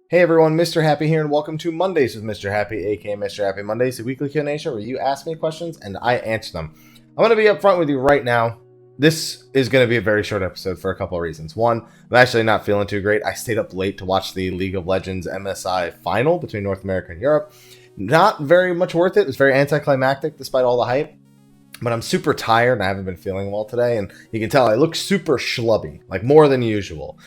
Hey everyone, Mr. Happy here, and welcome to Mondays with Mr. Happy, aka Mr. Happy Mondays, a weekly Q&A show where you ask me questions and I answer them. I'm going to be upfront with you right now. This is going to be a very short episode for a couple of reasons. One, I'm actually not feeling too great. I stayed up late to watch the League of Legends MSI final between North America and Europe. Not very much worth it. It was very anticlimactic despite all the hype. But I'm super tired and I haven't been feeling well today, and you can tell I look super schlubby, like more than usual.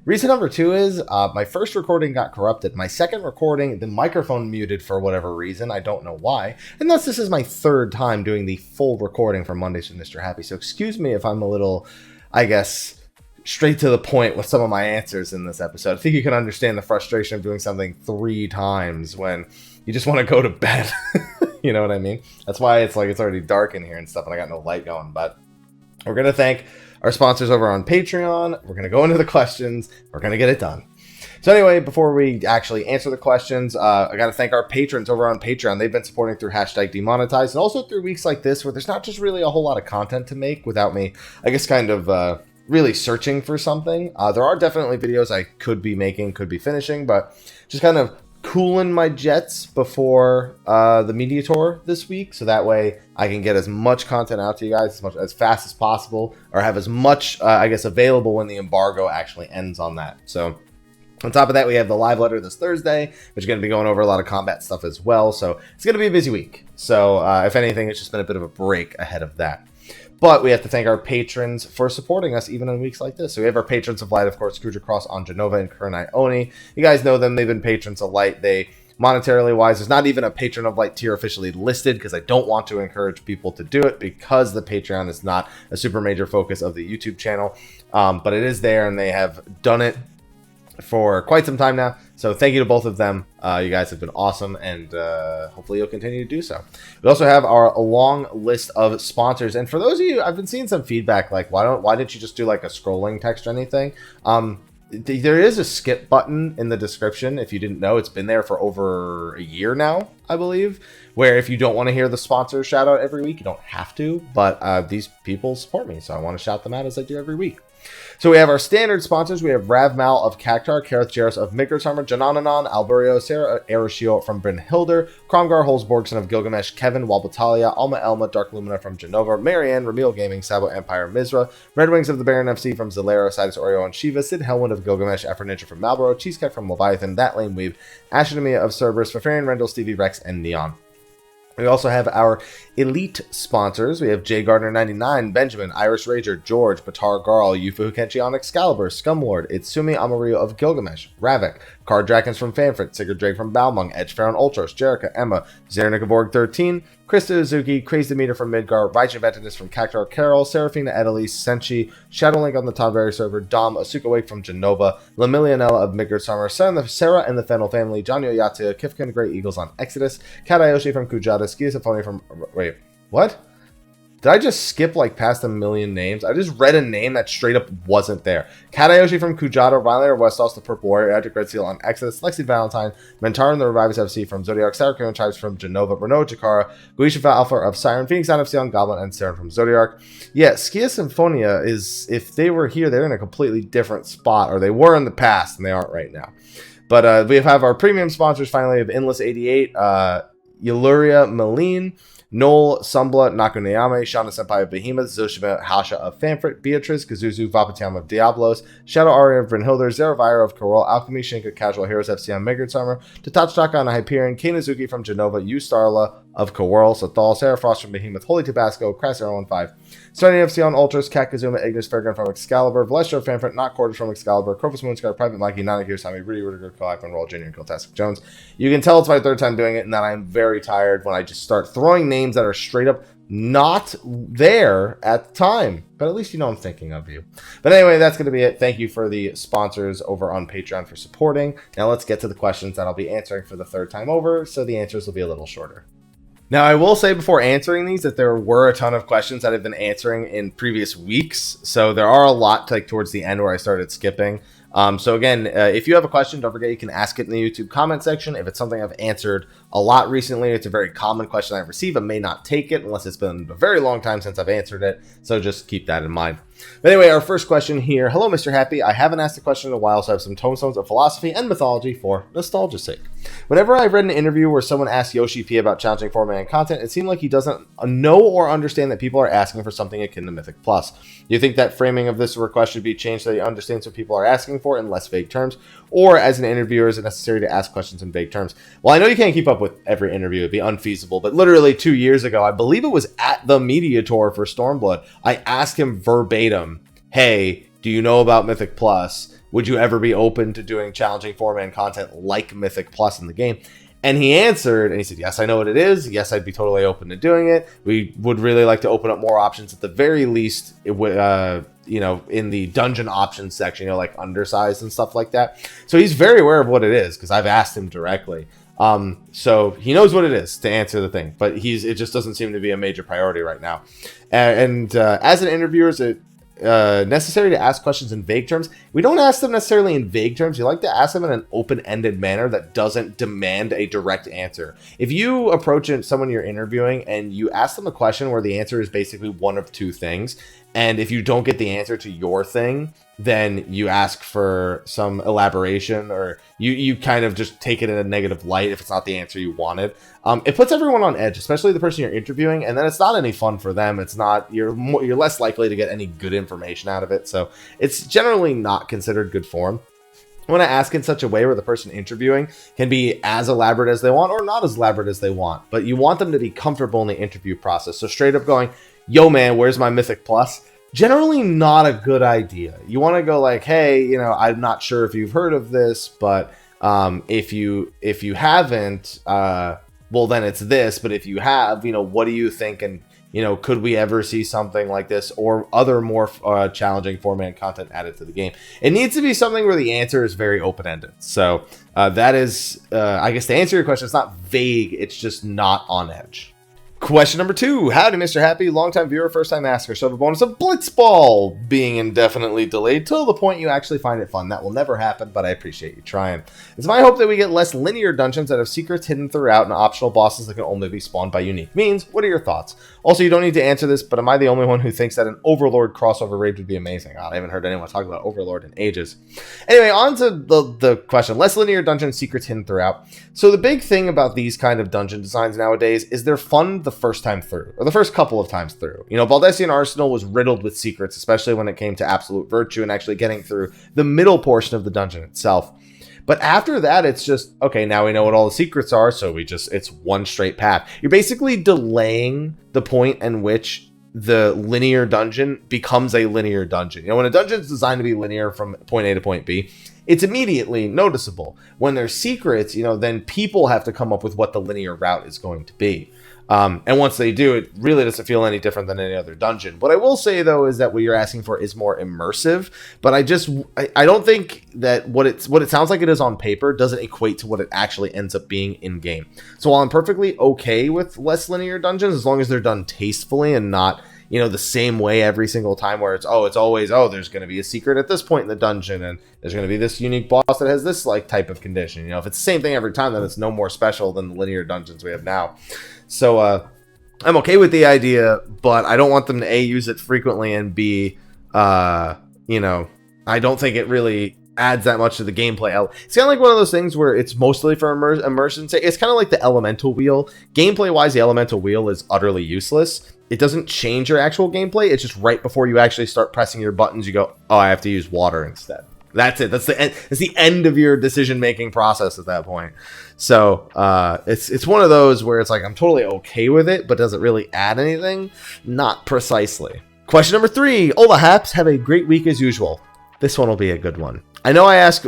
Reason number two is my first recording got corrupted. My second recording, the microphone muted for whatever reason. I don't know why. And thus, this is my third time doing the full recording for Mondays with Mr. Happy. So excuse me if I'm a little, I guess, straight to the point with some of my answers in this episode. I think you can understand the frustration of doing something 3 times when you just want to go to bed. You know what I mean? That's why it's like it's already dark in here and stuff, and I got no light going. But we're going to thank our sponsors over on Patreon. We're going to go into the questions. We're going to get it done. So anyway, before we actually answer the questions, I got to thank our patrons over on Patreon. They've been supporting through hashtag demonetized, and also through weeks like this where there's not just really a whole lot of content to make without me, I guess, kind of really searching for something. There are definitely videos I could be making, could be finishing, but just kind of cooling my jets before the media tour this week, so that way I can get as much content out to you guys as fast as possible, or have as much I guess available when the embargo actually ends on that. So on top of that, we have the live letter this Thursday, which is going to be going over a lot of combat stuff as well. So it's going to be a busy week. So if anything, it's just been a bit of a break ahead of that. But we have to thank our patrons for supporting us even in weeks like this. So we have our patrons of light, of course, Khuja Cross on Jenova and Kurenai Oni. You guys know them. They've been patrons of light. They, monetarily wise, there's not even a patron of light tier officially listed because I don't want to encourage people to do it because the Patreon is not a super major focus of the YouTube channel. But it is there, and they have done it for quite some time now. So thank you to both of them. You guys have been awesome, and hopefully you'll continue to do so. We also have our long list of sponsors, and for those of you, I've been seeing some feedback like, why didn't you just do like a scrolling text or anything? There is a skip button in the description. If you didn't know, it's been there for over a year now, I believe, where if you don't want to hear the sponsor shout out every week, you don't have to, but these people support me, so I want to shout them out as I do every week. So we have our standard sponsors. We have Rav Mal of Cactuar, Kareth Jairus of Midgard's-Armor, Janananon, Malboro, Sarah Arashio from Brynhildr, Kromgar Holzborgson of Gilgamesh, Kevin Wabatalia, Alma Elma, Dark Lumina from Jenova, Marianne, Ramil Gaming, Sabo Empire, Mizra, Red Wings of the Baron FC from Zalera, Cidus, Oreo, and Shiva, Syd Hellwind of Gilgamesh, Afro Ninja from Malboro, Cheesecake from Leviathan, That Lane Weeb, Ashen Emiya of Cerberus, Fafarian, Rendil, Stevie-Rex, and Neon. We also have our elite sponsors. We have J Gardner 99, Benjamin, Irish Rager, George, Batar Garl, Yufu Hukenchi on Excalibur, Scumlord, Itsumi Amarillo of Gilgamesh, Ravik, Card Dragons from Fanfrit, Sigurd Drake from Balmung, Edge Pharaoh Ultros, Jerica, Emma, Zernik of Org 13, Krista Uzuki, Crazy Demeter from Midgar, Raijin Ventinus from Cactuar, Carol, Serafina Edelise, Senshi, Shadowlink on the Tonberry server, Dom, Asuka Wake from Jenova, Lamilianella of Midgard's-Armor, Sarah and the Fennel family, Janyo Yatia, Kifkin Great Eagles on Exodus, Katayoshi from Khuja, Skia Symphonia from... Wait, what? Did I just skip like past 1 million names? I just read a name that straight up wasn't there. Katayoshi from Khuja, Rylanator Westaus The Purple Warrior, Adric Red Seal on Exodus, Lexxie Valentine, Mantaru the Rivivus FC from Zodiac, Sarah Tribes from Jenova, Rynoet Chikara, Guisha Alpha of Siren, Phoenix Sound FC on Goblin, and Saren from Zodiac. Yeah, Skia Symphonia is, if they were here, they're in a completely different spot, or they were in the past, and they aren't right now. But we have our premium sponsors finally of Endless 88, Yaluria Maline, Noel, Sumbla, Nakunayame, Shana Senpai of Behemoth, Zoshima, Hasha of Fanfrit, Beatrice, Kazuzu, Vapatiam of Diablos, Shadow Aria of Brynhildr, Zeravira of Korol, Alchemy, Shinka, Casual Heroes FC on Midgard's-Armor, Tatachaka on Hyperion, Kainazuki from Jenova, Starla of Korol, Sathal, Sarah Frost from Behemoth, Holy Tabasco, Crass 015, Sony FC on Ultras, Kat Kazuma, Ignis Fairgun from Excalibur, Valestra of Fanfrit, Not Quarters from Excalibur, Crocus Moonscar, Private Mikey, Nana Kirasami, Rudy Rudiger, Kalak, and Roll Jr. and Kiltastic Jones. You can tell it's my third time doing it, and that I'm very tired when I just start throwing names that are straight up not there at the time, but at least you know I'm thinking of you. But anyway, that's going to be it. Thank you for the sponsors over on Patreon for supporting. Now let's get to the questions that I'll be answering for the third time over, so the answers will be a little shorter. Now, I will say before answering these that there were a ton of questions that I've been answering in previous weeks, so there are a lot like towards the end where I started skipping. So again, if you have a question, don't forget you can ask it in the YouTube comment section. If it's something I've answered a lot recently, it's a very common question I receive. I may not take it unless it's been a very long time since I've answered it. So just keep that in mind. But anyway, our first question here. Hello, Mr. Happy. I haven't asked a question in a while, so I have some tomestones of philosophy and mythology for nostalgia's sake. Whenever I've read an interview where someone asked Yoshi P about challenging format and content, it seemed like he doesn't know or understand that people are asking for something akin to Mythic Plus. Do you think that framing of this request should be changed so that he understands what people are asking for in less vague terms? Or as an interviewer, is it necessary to ask questions in vague terms? Well, I know you can't keep up with every interview. It'd be unfeasible. But literally 2 years ago, I believe it was at the media tour for Stormblood, I asked him verbatim, hey, do you know about Mythic Plus? Would you ever be open to doing challenging format and content like Mythic Plus in the game? And he answered, and he said, yes, I know what it is. Yes, I'd be totally open to doing it. We would really like to open up more options. At the very least, it would, in the dungeon options section, like undersized and stuff like that. So he's very aware of what it is because I've asked him directly. So he knows what it is to answer the thing, but it just doesn't seem to be a major priority right now. And as an interviewer, is it necessary to ask questions in vague terms? We don't ask them necessarily in vague terms. You like to ask them in an open-ended manner that doesn't demand a direct answer. If you approach someone you're interviewing and you ask them a question where the answer is basically one of two things, and if you don't get the answer to your thing, then you ask for some elaboration, or you kind of just take it in a negative light if it's not the answer you wanted. It puts everyone on edge, especially the person you're interviewing, and then it's not any fun for them. It's not, you're less likely to get any good information out of it, so it's generally not considered good form. You want to ask in such a way where the person interviewing can be as elaborate as they want or not as elaborate as they want, but you want them to be comfortable in the interview process. So straight up going, yo man, where's my Mythic Plus? Generally not a good idea. You want to go like, hey, I'm not sure if you've heard of this, but if you haven't, well then it's this, but if you have, what do you think? And could we ever see something like this or other more challenging format and content added to the game? It needs to be something where the answer is very open-ended. So that is, I guess, to answer your question, it's not vague, it's just not on edge. Question number 2. Howdy, Mr. Happy. Longtime viewer, first-time asker. So a bonus of Blitzball being indefinitely delayed till the point you actually find it fun. That will never happen, but I appreciate you trying. It's my hope that we get less linear dungeons that have secrets hidden throughout and optional bosses that can only be spawned by unique means. What are your thoughts? Also, you don't need to answer this, but am I the only one who thinks that an Overlord crossover raid would be amazing? I haven't heard anyone talk about Overlord in ages. Anyway, on to the question. Less linear dungeon secrets hidden throughout. So the big thing about these kind of dungeon designs nowadays is they're fun the first time through, or the first couple of times through. Baldesion Arsenal was riddled with secrets, especially when it came to Absolute Virtue and actually getting through the middle portion of the dungeon itself. But after that, it's just, okay, now we know what all the secrets are, so it's one straight path. You're basically delaying the point in which the linear dungeon becomes a linear dungeon. When a dungeon is designed to be linear from point A to point B, it's immediately noticeable. When there's secrets, then people have to come up with what the linear route is going to be. And once they do, it really doesn't feel any different than any other dungeon. What I will say, though, is that what you're asking for is more immersive. But I don't think that what it sounds like it is on paper doesn't equate to what it actually ends up being in game. So while I'm perfectly okay with less linear dungeons, as long as they're done tastefully and not the same way every single time, where it's always, there's going to be a secret at this point in the dungeon, and there's going to be this unique boss that has this type of condition. If it's the same thing every time, then it's no more special than the linear dungeons we have now. So I'm okay with the idea, but I don't want them to A, use it frequently, and B, I don't think it really adds that much to the gameplay. It's kind of like one of those things where it's mostly for immersion. It's kind of like the elemental wheel. Gameplay wise, the elemental wheel is utterly useless. It doesn't change your actual gameplay. It's just right before you actually start pressing your buttons, you go, I have to use water instead. That's it. That's the end. It's the end of your decision-making process at that point. So it's one of those where it's like, I'm totally okay with it, but does it really add anything? Not precisely. Question number 3. Ola Haps, have a great week as usual. This one will be a good one. I know I ask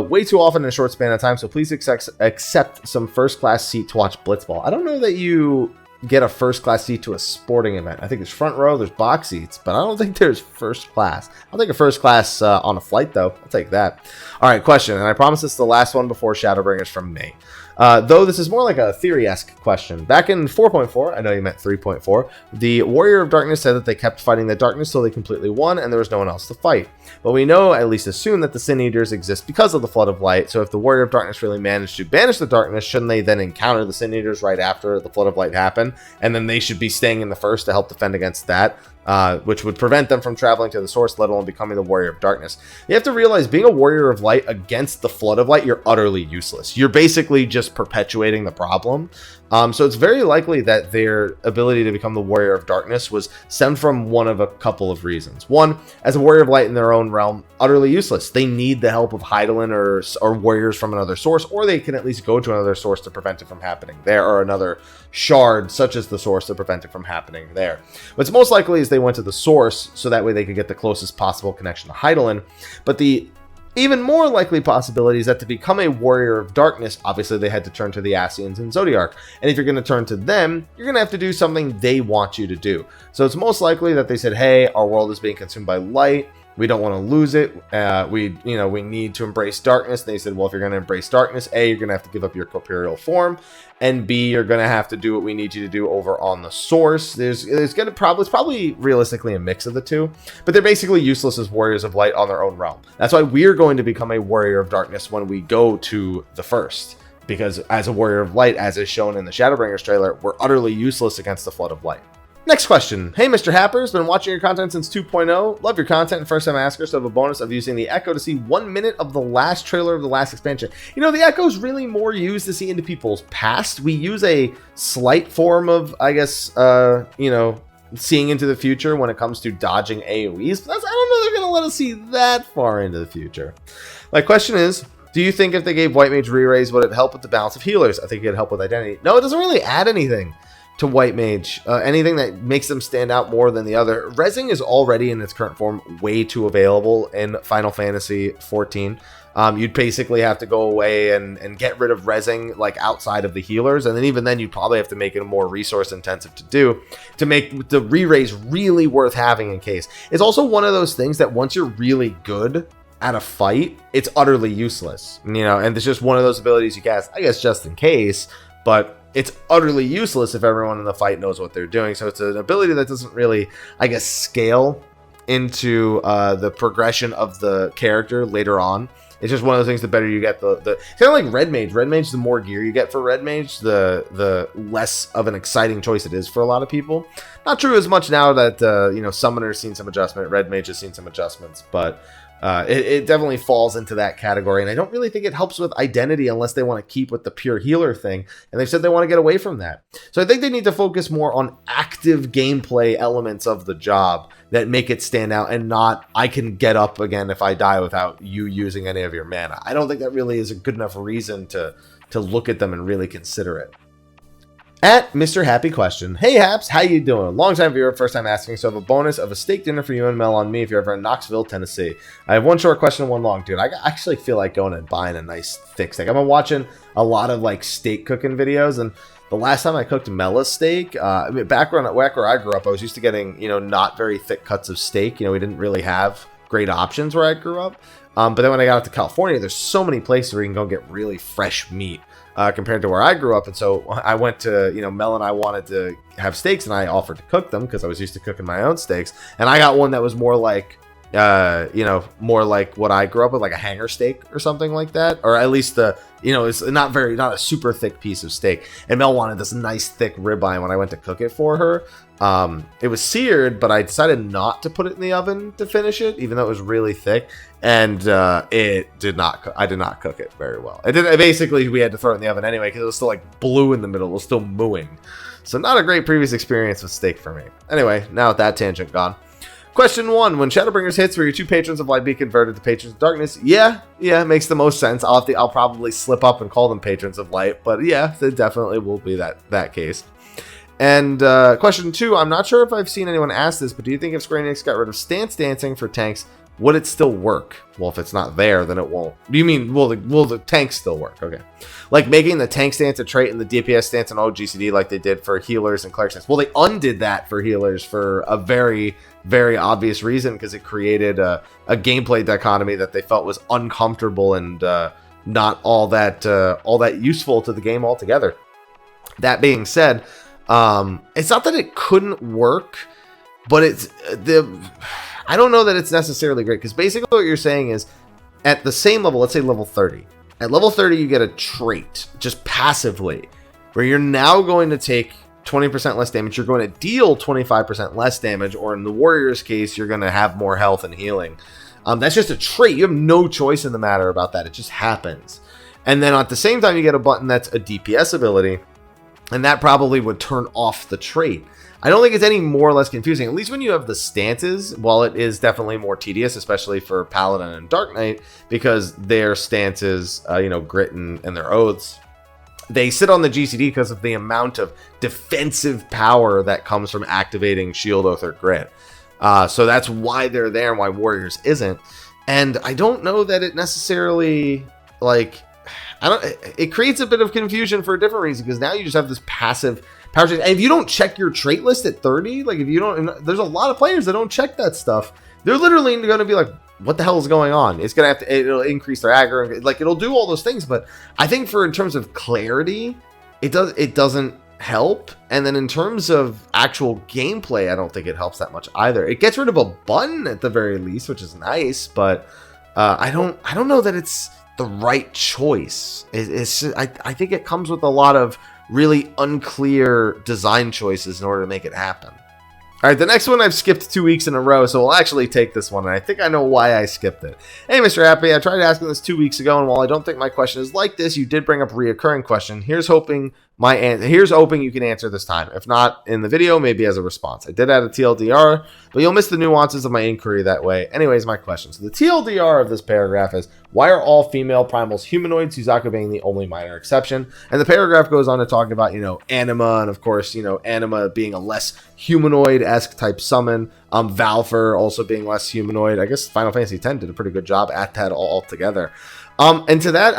way too often in a short span of time, so please accept some first-class seat to watch Blitzball. I don't know that you get a first-class seat to a sporting event. I think there's front row, there's box seats, but I don't think there's first class. I'll take a first class on a flight, though. I'll take that. All right, question, and I promise this is the last one before Shadowbringers from me. Though this is more like a theory-esque question. Back in 4.4, I know you meant 3.4, the Warrior of Darkness said that they kept fighting the darkness till they completely won, and there was no one else to fight. But we know, at least assume, that the Sin Eaters exist because of the Flood of Light, so if the Warrior of Darkness really managed to banish the darkness, shouldn't they then encounter the Sin Eaters right after the Flood of Light happened? And then they should be staying in the first to help defend against that. which would prevent them from traveling to the source, let alone becoming the Warrior of Darkness. You have to realize being a Warrior of Light against the Flood of Light, you're utterly useless. You're basically just perpetuating the problem. So it's very likely that their ability to become the Warrior of Darkness was stemmed from one of a couple of reasons. One, as a Warrior of Light in their own realm, utterly useless. They need the help of Hydaelyn or warriors from another source, or they can at least go to another source to prevent it from happening there, or another shard such as the source to prevent it from happening there. What's most likely is they went to the source so that way they could get the closest possible connection to Hydaelyn. But the even more likely possibility is that to become a Warrior of Darkness, obviously they had to turn to the Ascians and Zodiark. And if you're going to turn to them, you're going to have to do something they want you to do. So it's most likely that they said, hey, our world is being consumed by light. We don't want to lose it. We need to embrace darkness. And they said, well, if you're going to embrace darkness, A, you're going to have to give up your corporeal form, and B, you're going to have to do what we need you to do over on the source. It's probably realistically a mix of the two, but they're basically useless as warriors of light on their own realm. That's why we're going to become a warrior of darkness when we go to the first, because as a warrior of light, as is shown in the Shadowbringers trailer, we're utterly useless against the flood of light. Next question. Hey, Mr. Happers, been watching your content since 2.0. Love your content and first time askers, so have a bonus of using the Echo to see 1 minute of the last trailer of the last expansion. You know, the Echo is really more used to see into people's past. We use a slight form of, I guess, seeing into the future when it comes to dodging AoEs. But I don't know they're going to let us see that far into the future. My question is, do you think if they gave White Mage re-raise, would it help with the balance of healers? I think it'd help with identity. No, it doesn't really add anything to White Mage, anything that makes them stand out more than the other. Rezzing is already in its current form way too available in Final Fantasy XIV. You'd basically have to go away and get rid of Rezzing like outside of the healers, and then even then you'd probably have to make it more resource intensive to do to make the re-raise really worth having in case. It's also one of those things that once you're really good at a fight, it's utterly useless, and it's just one of those abilities you cast, I guess, just in case, but it's utterly useless if everyone in the fight knows what they're doing. So it's an ability that doesn't really, I guess, scale into the progression of the character later on. It's just one of those things, the better you get, it's kind of like Red Mage. Red Mage, the more gear you get for Red Mage, the less of an exciting choice it is for a lot of people. Not true as much now that, Summoner's seen some adjustment, Red Mage has seen some adjustments, but it definitely falls into that category, and I don't really think it helps with identity unless they want to keep with the pure healer thing, and they've said they want to get away from that. So I think they need to focus more on active gameplay elements of the job that make it stand out, and not, I can get up again if I die without you using any of your mana. I don't think that really is a good enough reason to look at them and really consider it. At Mr. Happy Question. Hey Haps, how you doing? Long time viewer, first time asking, so I have a bonus of a steak dinner for you and Mel on me if you're ever in Knoxville, Tennessee. I have one short question and one long, dude. I actually feel like going and buying a nice thick steak. I've been watching a lot of like steak cooking videos, and the last time I cooked Mela steak, back where I grew up, I was used to getting, not very thick cuts of steak. We didn't really have great options where I grew up. But then when I got out to California, there's so many places where you can go get really fresh meat. Compared to where I grew up, and so I went to, Mel and I wanted to have steaks, and I offered to cook them because I was used to cooking my own steaks, and I got one that was more like, more like what I grew up with, like a hanger steak or something like that, or at least it's not a super thick piece of steak. And Mel wanted this nice thick ribeye, and when I went to cook it for her, it was seared, but I decided not to put it in the oven to finish it, even though it was really thick. And I did not cook it very well. Basically, we had to throw it in the oven anyway because it was still like blue in the middle. It was still mooing. So not a great previous experience with steak for me. Anyway, now with that tangent gone. Question 1. When Shadowbringers hits, will your 2 patrons of light be converted to patrons of darkness? Yeah, it makes the most sense. I'll probably slip up and call them patrons of light, but yeah, it definitely will be that case. And question 2. I'm not sure if I've seen anyone ask this, but do you think if Square Enix got rid of stance dancing for tanks, would it still work? Well, if it's not there, then it won't. Do you mean, will the tanks still work? Okay. Like making the tank stance a trait and the DPS stance an OGCD like they did for healers and cleric stance. Well, they undid that for healers for a very, very obvious reason, because it created a gameplay dichotomy that they felt was uncomfortable and not all that useful to the game altogether. That being said, it's not that it couldn't work, but I don't know that it's necessarily great, because basically what you're saying is at the same level, let's say level 30. At level 30, you get a trait just passively where you're now going to take 20% less damage, you're going to deal 25% less damage, or in the warrior's case, you're going to have more health and healing. That's just a trait. You have no choice in the matter about that. It just happens. And then at the same time, you get a button that's a DPS ability, and that probably would turn off the trait. I don't think it's any more or less confusing, at least when you have the stances. While it is definitely more tedious, especially for Paladin and Dark Knight, because their stances, Grit and their Oaths, they sit on the GCD because of the amount of defensive power that comes from activating Shield, Oath, or Grit. So that's why they're there and why Warriors isn't. And I don't know that it necessarily, it creates a bit of confusion for a different reason, because now you just have this passive power change. And if you don't check your trait list at 30, there's a lot of players that don't check that stuff. They're literally going to be like, what the hell is going on? It's going to it'll increase their aggro. It'll do all those things. But I think in terms of clarity, it doesn't help. And then in terms of actual gameplay, I don't think it helps that much either. It gets rid of a button at the very least, which is nice, but I don't know that it's the right choice. It's just, I think it comes with a lot of really unclear design choices in order to make it happen. All right, the next one I've skipped 2 weeks in a row, so we'll actually take this one, and I think I know why I skipped it. Hey, Mr. Happy, I tried asking this 2 weeks ago, and while I don't think my question is like this, you did bring up a reoccurring question. Here's hoping you can answer this time. If not in the video, maybe as a response. I did add a TLDR, but you'll miss the nuances of my inquiry that way. Anyways, my question. So the TLDR of this paragraph is, why are all female primals humanoid, Suzaku being the only minor exception? And the paragraph goes on to talk about, Anima, and of course, Anima being a less humanoid-esque type summon. Valfer also being less humanoid. I guess Final Fantasy X did a pretty good job at that all together. And to that,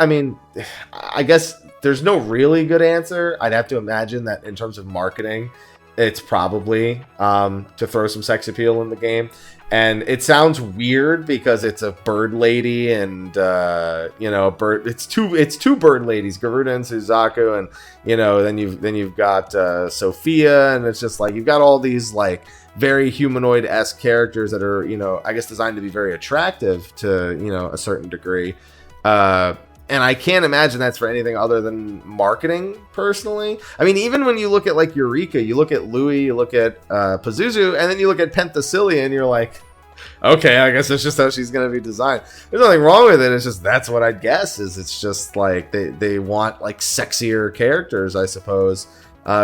I guess there's no really good answer. I'd have to imagine that in terms of marketing, it's probably to throw some sex appeal in the game. And it sounds weird because it's a bird lady and bird. It's two bird ladies, Garuda and Suzaku, and then you've got Sophia, and it's just like you've got all these very humanoid-esque characters that are I guess designed to be very attractive to a certain degree. And I can't imagine that's for anything other than marketing, personally. Even when you look at Eureka, you look at Louis, you look at Pazuzu, and then you look at Penthesilea, and you're like, okay, I guess that's just how she's going to be designed. There's nothing wrong with it. It's just that's what I'd guess is it's just they want sexier characters, I suppose,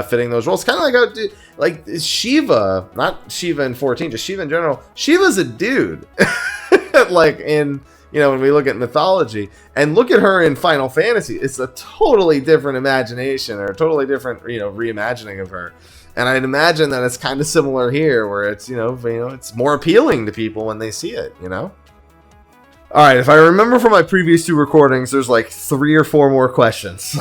fitting those roles. Kind of like Shiva, not Shiva in 14, just Shiva in general. Shiva's a dude, when we look at mythology, and look at her in Final Fantasy, it's a totally different imagination, or a totally different, reimagining of her. And I'd imagine that it's kind of similar here, where it's, it's more appealing to people when they see it, All right, if I remember from my previous 2 recordings, there's 3 or 4 more questions,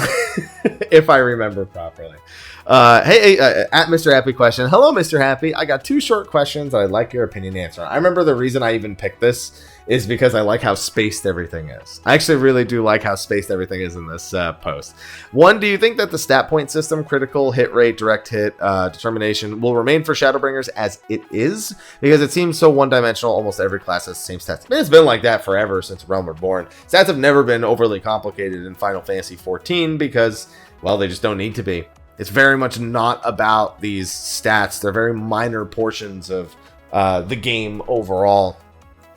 if I remember properly. Hey, at Mr. Happy question. Hello, Mr. Happy. I got 2 short questions that I'd like your opinion to answer. I remember the reason I even picked this is because I like how spaced everything is. I actually really do like how spaced everything is in this post. 1, do you think that the stat point system, critical, hit rate, direct hit, determination, will remain for Shadowbringers as it is? Because it seems so one-dimensional, almost every class has the same stats. It's been like that forever since Realm Reborn. Stats have never been overly complicated in Final Fantasy XIV because, well, they just don't need to be. It's very much not about these stats. They're very minor portions of the game overall.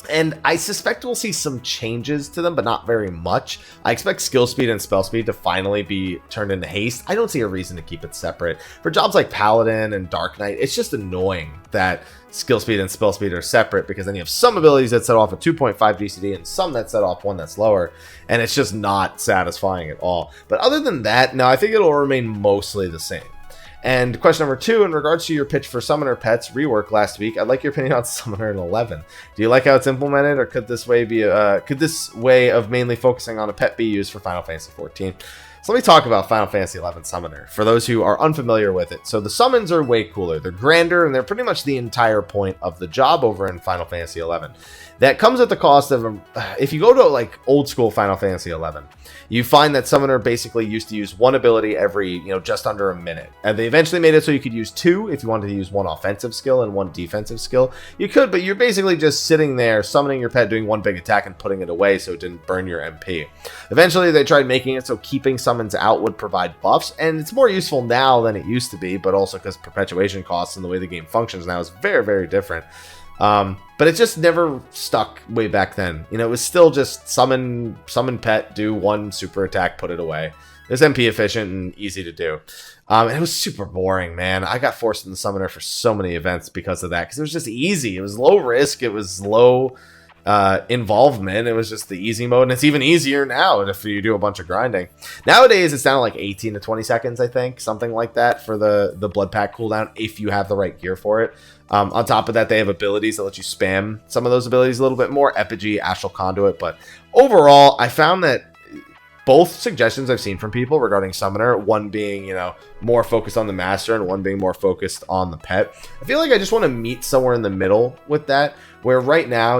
And I suspect we'll see some changes to them, but not very much. I expect skill speed and spell speed to finally be turned into haste. I don't see a reason to keep it separate. For jobs like Paladin and Dark Knight, it's just annoying that skill speed and spell speed are separate, because then you have some abilities that set off a 2.5 GCD and some that set off one that's lower, and it's just not satisfying at all. But other than that, no, I think it'll remain mostly the same. And question number 2, in regards to your pitch for Summoner Pets rework last week, I'd like your opinion on Summoner in 11. Do you like how it's implemented, or could this way of mainly focusing on a pet be used for Final Fantasy XIV? So let me talk about Final Fantasy XI Summoner, for those who are unfamiliar with it. So the summons are way cooler. They're grander, and they're pretty much the entire point of the job over in Final Fantasy XI. That comes at the cost of, if you go to like old school Final Fantasy 11, you find that Summoner basically used to use one ability every, just under a minute. And they eventually made it so you could use two if you wanted to use one offensive skill and one defensive skill. You could, but you're basically just sitting there, summoning your pet, doing one big attack and putting it away so it didn't burn your MP. Eventually, they tried making it so keeping summons out would provide buffs, and it's more useful now than it used to be, but also because perpetuation costs and the way the game functions now is very, very different. But it just never stuck way back then. It was still just summon pet, do one super attack, put it away. It was MP efficient and easy to do. And it was super boring, man. I got forced in the Summoner for so many events because of that, because it was just easy. It was low risk. It was low involvement. It was just the easy mode, and it's even easier now if you do a bunch of grinding. Nowadays, it's down to like 18 to 20 seconds, I think, something like that for the blood pack cooldown if you have the right gear for it. On top of that, they have abilities that let you spam some of those abilities a little bit more, Epigee, Astral Conduit, but overall, I found that both suggestions I've seen from people regarding Summoner, one being, more focused on the Master and one being more focused on the pet. I feel like I just want to meet somewhere in the middle with that, where right now,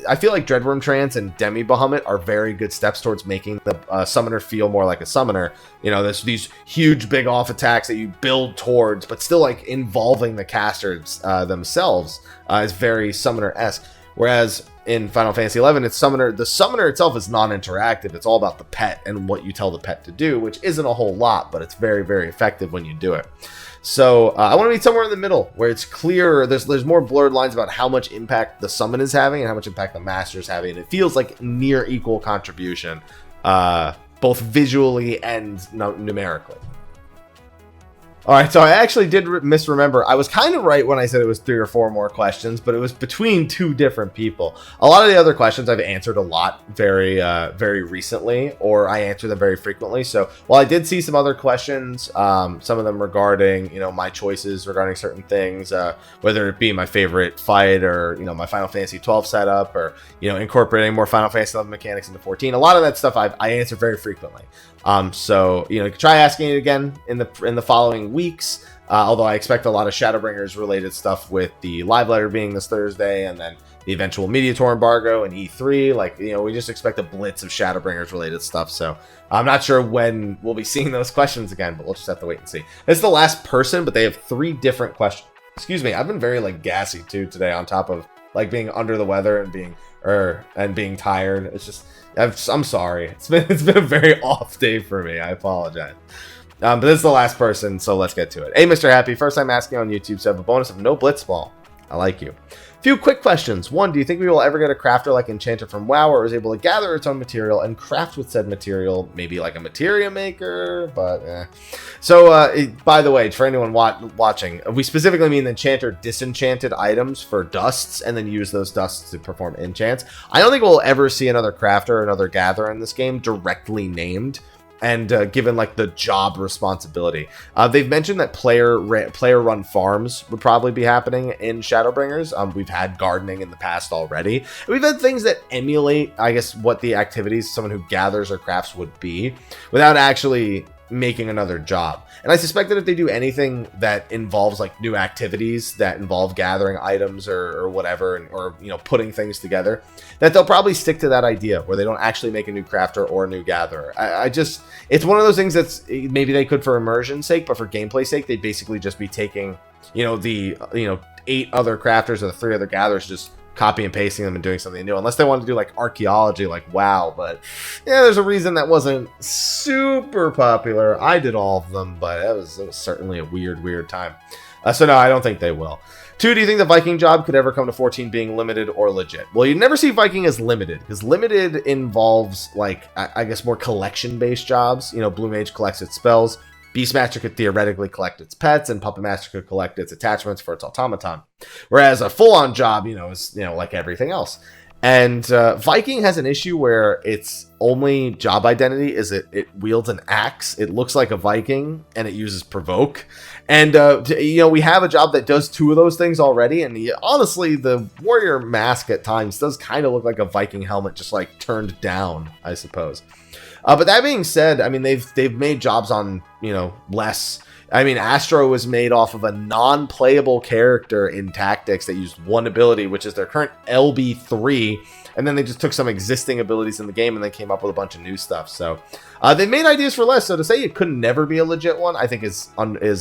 I feel like Dreadworm Trance and Demi Bahamut are very good steps towards making the Summoner feel more like a Summoner. There's these huge big off attacks that you build towards, but still like involving the casters themselves is very Summoner-esque. Whereas in Final Fantasy 11, it's Summoner. The Summoner itself is non-interactive. It's all about the pet and what you tell the pet to do, which isn't a whole lot, but it's very, very effective when you do it. So I want to be somewhere in the middle where it's clearer. There's more blurred lines about how much impact the summon is having and how much impact the master is having. And it feels like near equal contribution, both visually and numerically. All right, so I actually did misremember. I was kind of right when I said it was 3 or 4 more questions, but it was between 2 different people. A lot of the other questions I've answered a lot very recently, or I answer them very frequently. So while I did see some other questions, some of them regarding, my choices regarding certain things, whether it be my favorite fight or, my Final Fantasy 12 setup or, incorporating more Final Fantasy 11 mechanics into 14, a lot of that stuff I answer very frequently. So, you can try asking it again in the following weeks, although I expect a lot of Shadowbringers related stuff with the live letter being this Thursday and then the eventual Media Tour embargo and E3. We just expect a blitz of Shadowbringers related stuff. So I'm not sure when we'll be seeing those questions again, but we'll just have to wait and see. This is the last person, but they have 3 different questions. Excuse me. I've been very gassy too today, on top of being under the weather and being tired. It's just, I'm sorry. It's been a very off day for me. I apologize. But this is the last person, so let's get to it. Hey, Mr. Happy, first time asking on YouTube, so I have a bonus of no Blitzball. I like you. Few quick questions. 1, do you think we will ever get a crafter like Enchanter from WoW, or is able to gather its own material and craft with said material, maybe like a materia maker, but So, by the way, for anyone watching, we specifically mean Enchanter disenchanted items for dusts, and then use those dusts to perform enchants. I don't think we'll ever see another crafter or another gatherer in this game directly named and given the job responsibility. They've mentioned that player run farms would probably be happening in Shadowbringers. We've had gardening in the past already. And we've had things that emulate, I guess, what the activities someone who gathers or crafts would be without actually making another job. And I suspect that if they do anything that involves new activities that involve gathering items or whatever, or putting things together, that they'll probably stick to that idea where they don't actually make a new crafter or a new gatherer. It's one of those things that's maybe they could for immersion's sake, but for gameplay sake, they'd basically just be taking the 8 other crafters or the 3 other gatherers, just copy and pasting them and doing something new, unless they want to do archaeology WoW. But yeah, there's a reason that wasn't super popular. I did all of them, but it was certainly a weird time. So no, I don't think they will. 2, do you think the Viking job could ever come to 14 being limited or legit? Well, you never see Viking as limited, because limited involves I guess more collection based jobs. Blue Mage collects its spells, Beastmaster could theoretically collect its pets, and Puppet Master could collect its attachments for its automaton. Whereas a full-on job, is like everything else. And Viking has an issue where its only job identity is it wields an axe. It looks like a Viking, and it uses Provoke. And we have a job that does 2 of those things already. And honestly, the warrior mask at times does kind of look like a Viking helmet, just turned down, I suppose. But that being said, I mean, they've made jobs on less I mean, Astro was made off of a non-playable character in Tactics that used one ability, which is their current LB3, and then they just took some existing abilities in the game and then came up with a bunch of new stuff. So they made ideas for less. So to say it could never be a legit one, I think is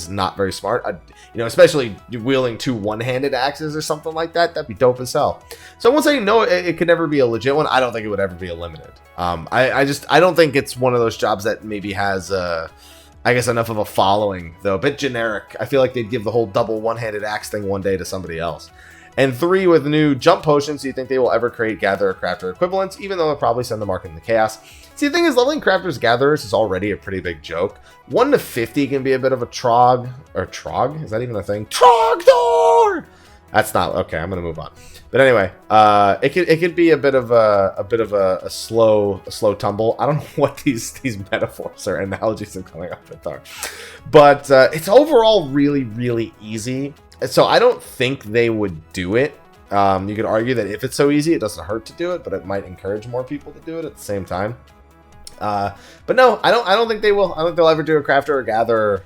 not very smart. You know, especially wielding 2 one-handed axes or something like that. That'd be dope as hell. So I won't say no, it could never be a legit one. I don't think it would ever be a limited. I don't think it's one of those jobs that maybe has I guess enough of a following, though. A bit generic. I feel like they'd give the whole double one-handed axe thing one day to somebody else. And 3, with new jump potions, do you think they will ever create Gatherer Crafter equivalents, even though they'll probably send the market into chaos? See, the thing is, leveling Crafters Gatherers is already a pretty big joke. 1 to 50 can be a bit of a trog. Or trog? Is that even a thing? Trogdor! That's not... Okay, I'm going to move on. But anyway, it could be a bit of a slow tumble. I don't know what these metaphors or analogies I'm coming up with are, but it's overall really, really easy. So I don't think they would do it. You could argue that if it's so easy, it doesn't hurt to do it, but it might encourage more people to do it at the same time. But no, I don't think they will. I don't think they'll ever do a crafter or gatherer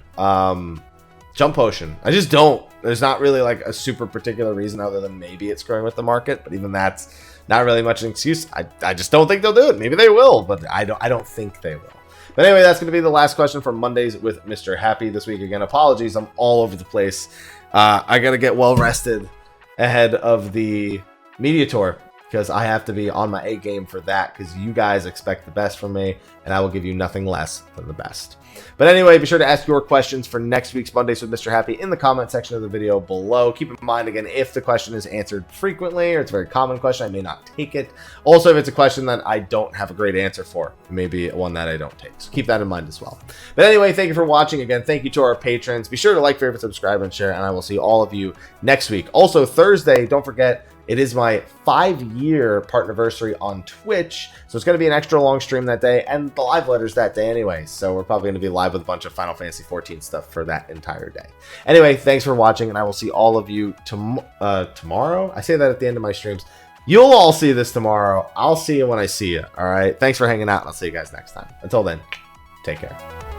jump potion. I just don't. There's not really like a super particular reason other than maybe it's growing with the market, but even that's not really much an excuse. I just don't think they'll do it. Maybe they will, but I don't think they will. But anyway, that's going to be the last question for Mondays with Mr. Happy this week. Again, apologies, I'm all over the place. I got to get well rested ahead of the media tour, because I have to be on my A game for that, because you guys expect the best from me, and I will give you nothing less than the best. But anyway, be sure to ask your questions for next week's Mondays with Mr. Happy in the comment section of the video below. Keep in mind, again, if the question is answered frequently, or it's a very common question, I may not take it. Also, if it's a question that I don't have a great answer for, it may be one that I don't take. So keep that in mind as well. But anyway, thank you for watching. Again, thank you to our patrons. Be sure to like, favorite, subscribe, and share, and I will see all of you next week. Also, Thursday, don't forget, it is my 5-year partnerversary on Twitch, so it's going to be an extra long stream that day, and the live letters that day anyway, so we're probably going to be live with a bunch of Final Fantasy XIV stuff for that entire day. Anyway, thanks for watching, and I will see all of you tomorrow? I say that at the end of my streams. You'll all see this tomorrow. I'll see you when I see you, alright? Thanks for hanging out, and I'll see you guys next time. Until then, take care.